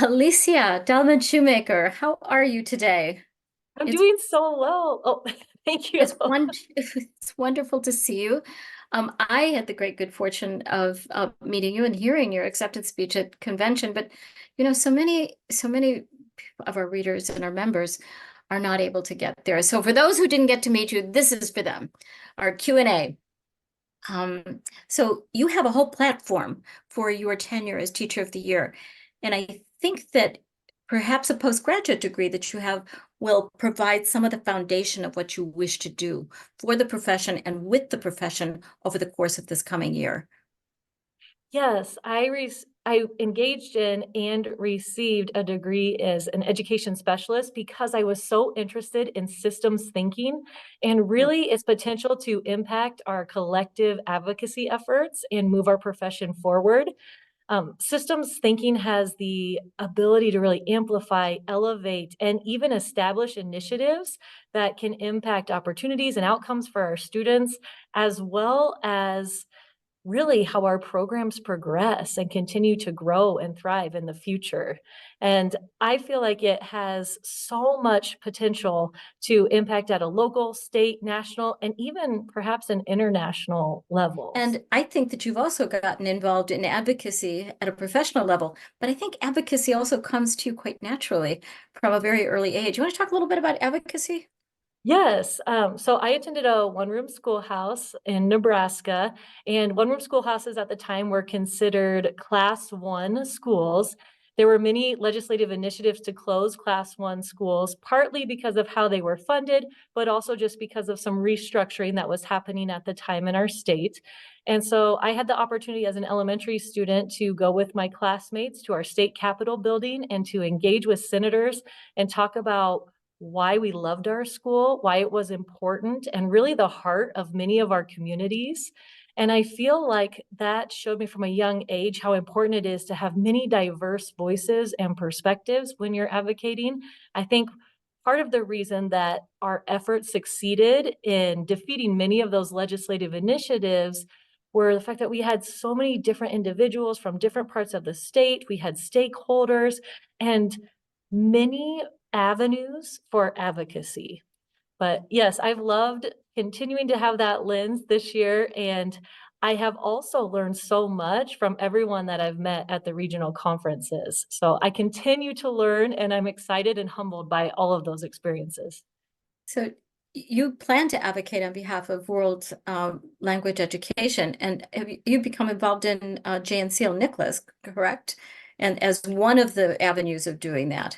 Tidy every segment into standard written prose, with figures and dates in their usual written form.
Alicia, Dallman Shoemaker, how are you today? I'm It's doing so well. Oh, thank you. it's wonderful to see you. I had the great good fortune of meeting you and hearing your acceptance speech at convention, but so many of our readers and our members are not able to get there. So for those who didn't get to meet you, this is for them, our Q&A. So you have a whole platform for your tenure as Teacher of the Year. And I think that perhaps a postgraduate degree that you have will provide some of the foundation of what you wish to do for the profession and with the profession over the course of this coming year. Yes, I engaged in and received a degree as an education specialist because I was so interested in systems thinking and really its potential to impact our collective advocacy efforts and move our profession forward. Systems thinking has the ability to really amplify, elevate, and even establish initiatives that can impact opportunities and outcomes for our students, as well as really how our programs progress and continue to grow and thrive in the future. And I feel like it has so much potential to impact at a local, state, national, and even perhaps an international levels. And I think that you've also gotten involved in advocacy at a professional level, but I think advocacy also comes to you quite naturally from a very early age. You want to talk a little bit about advocacy? Yes. So I attended a one-room schoolhouse in Nebraska, and one-room schoolhouses at the time were considered class one schools. There were many legislative initiatives to close class one schools, partly because of how they were funded, but also just because of some restructuring that was happening at the time in our state. And so I had the opportunity as an elementary student to go with my classmates to our state capitol building and to engage with senators and talk about why we loved our school, why it was important, and really the heart of many of our communities. And I feel like that showed me from a young age how important it is to have many diverse voices and perspectives when you're advocating. I think part of the reason that our efforts succeeded in defeating many of those legislative initiatives were the fact that we had so many different individuals from different parts of the state. We had stakeholders and many avenues for advocacy. But yes, I've loved continuing to have that lens this year. And I have also learned so much from everyone that I've met at the regional conferences. So I continue to learn and I'm excited and humbled by all of those experiences. So you plan to advocate on behalf of world language education, and have you become involved in JNCL Nicholas, correct? And as one of the avenues of doing that.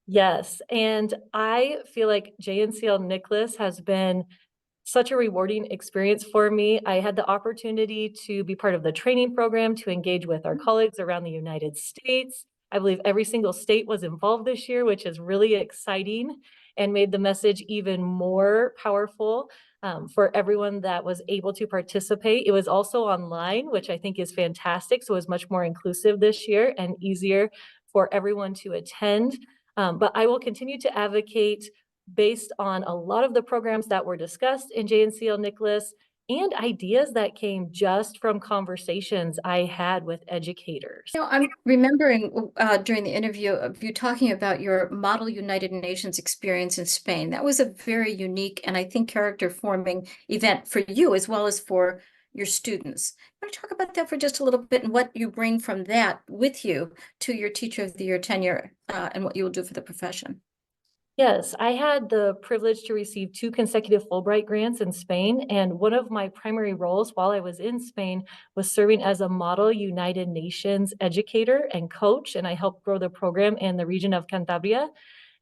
Yes. And I feel like JNCL Nicholas has been such a rewarding experience for me. I had the opportunity to be part of the training program to engage with our colleagues around the United States. I believe every single state was involved this year, which is really exciting and made the message even more powerful for everyone that was able to participate. It was also online, which I think is fantastic. So it was much more inclusive this year and easier for everyone to attend. But I will continue to advocate based on a lot of the programs that were discussed in JNCL Nicholas and ideas that came just from conversations I had with educators. I'm remembering during the interview of you talking about your Model United Nations experience in Spain. That was a very unique and I think character forming event for you as well as for your students. Want to talk about that for just a little bit and what you bring from that with you to your Teacher of the Year tenure and what you will do for the profession? Yes, I had the privilege to receive 2 consecutive Fulbright grants in Spain, and one of my primary roles while I was in Spain was serving as a Model United Nations educator and coach, and I helped grow the program in the region of Cantabria.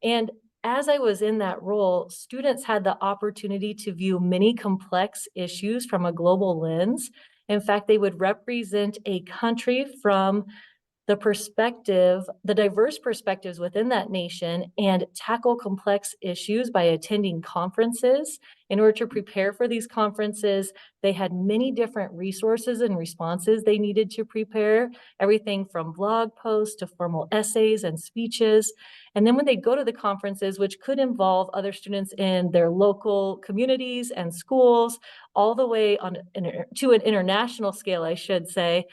And as I was in that role, students had the opportunity to view many complex issues from a global lens. In fact, they would represent a country from the diverse perspectives within that nation and tackle complex issues by attending conferences. In order to prepare for these conferences, they had many different resources and responses they needed to prepare, everything from blog posts to formal essays and speeches. And then when they go to the conferences, which could involve other students in their local communities and schools, all the way on to an international scale, I should say,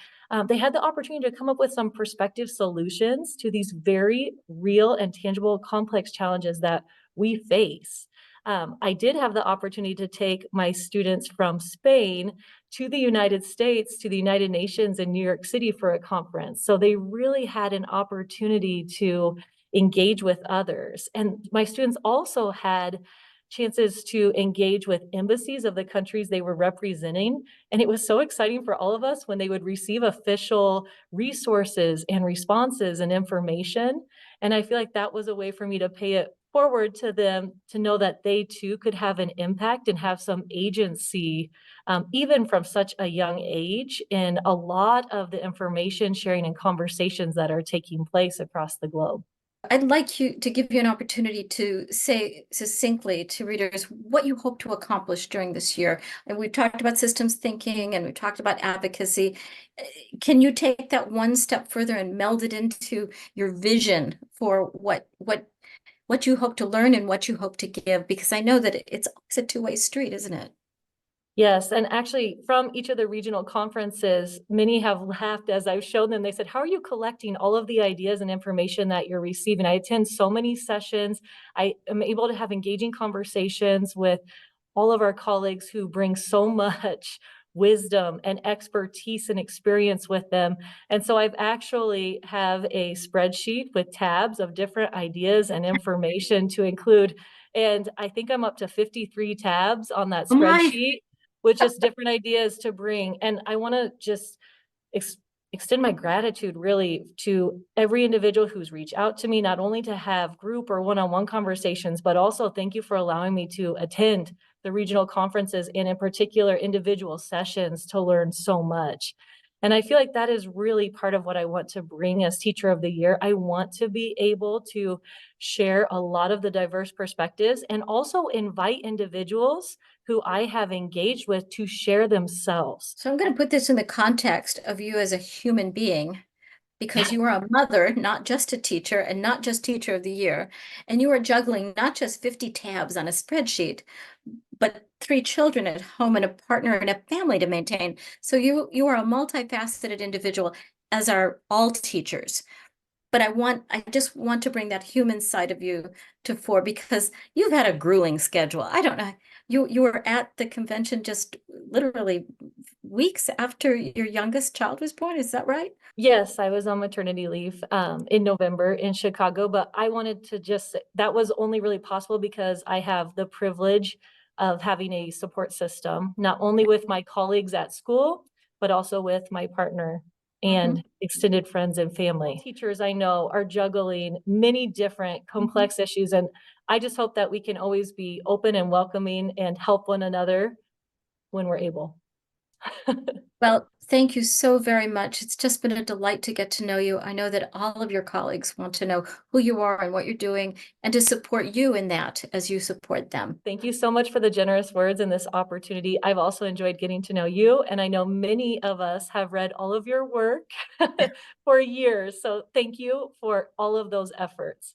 they had the opportunity to come up with some perspective solutions to these very real and tangible complex challenges that we face. I did have the opportunity to take my students from Spain to the United States, to the United Nations in New York City for a conference. So they really had an opportunity to engage with others. And my students also had chances to engage with embassies of the countries they were representing. And it was so exciting for all of us when they would receive official resources and responses and information. And I feel like that was a way for me to pay it forward to them to know that they too could have an impact and have some agency, even from such a young age, in a lot of the information sharing and conversations that are taking place across the globe. I'd like you to give you an opportunity to say succinctly to readers what you hope to accomplish during this year. And we've talked about systems thinking and we've talked about advocacy. Can you take that one step further and meld it into your vision for what you hope to learn and what you hope to give? Because I know that it's always a two-way street, isn't it? Yes, and actually from each of the regional conferences, many have laughed as I've shown them. They said, "How are you collecting all of the ideas and information that you're receiving?" I attend so many sessions. I am able to have engaging conversations with all of our colleagues who bring so much wisdom and expertise and experience with them. And so I've actually have a spreadsheet with tabs of different ideas and information to include. And I think I'm up to 53 tabs on that Oh my. spreadsheet with just different ideas to bring. And I want to just ex extend my gratitude really to every individual who's reached out to me, not only to have group or one-on-one conversations, but also thank you for allowing me to attend the regional conferences and in particular individual sessions to learn so much. And I feel like that is really part of what I want to bring as Teacher of the Year. I want to be able to share a lot of the diverse perspectives and also invite individuals who I have engaged with to share themselves. So I'm going to put this in the context of you as a human being, because you are a mother, not just a teacher and not just Teacher of the Year. And you are juggling not just 50 tabs on a spreadsheet, but 3 children at home and a partner and a family to maintain. So you are a multifaceted individual, as are all teachers. But I just want to bring that human side of you to fore, because you've had a grueling schedule. I don't know. You were at the convention just literally weeks after your youngest child was born. Is that right? Yes, I was on maternity leave in November in Chicago, but I wanted to just that was only really possible because I have the privilege of having a support system, not only with my colleagues at school, but also with my partner Mhm. and extended friends and family. Teachers I know are juggling many different complex issues, and I just hope that we can always be open and welcoming and help one another when we're able. Well, thank you so very much. It's just been a delight to get to know you. I know that all of your colleagues want to know who you are and what you're doing, and to support you in that as you support them. Thank you so much for the generous words and this opportunity. I've also enjoyed getting to know you, and I know many of us have read all of your work for years. So thank you for all of those efforts.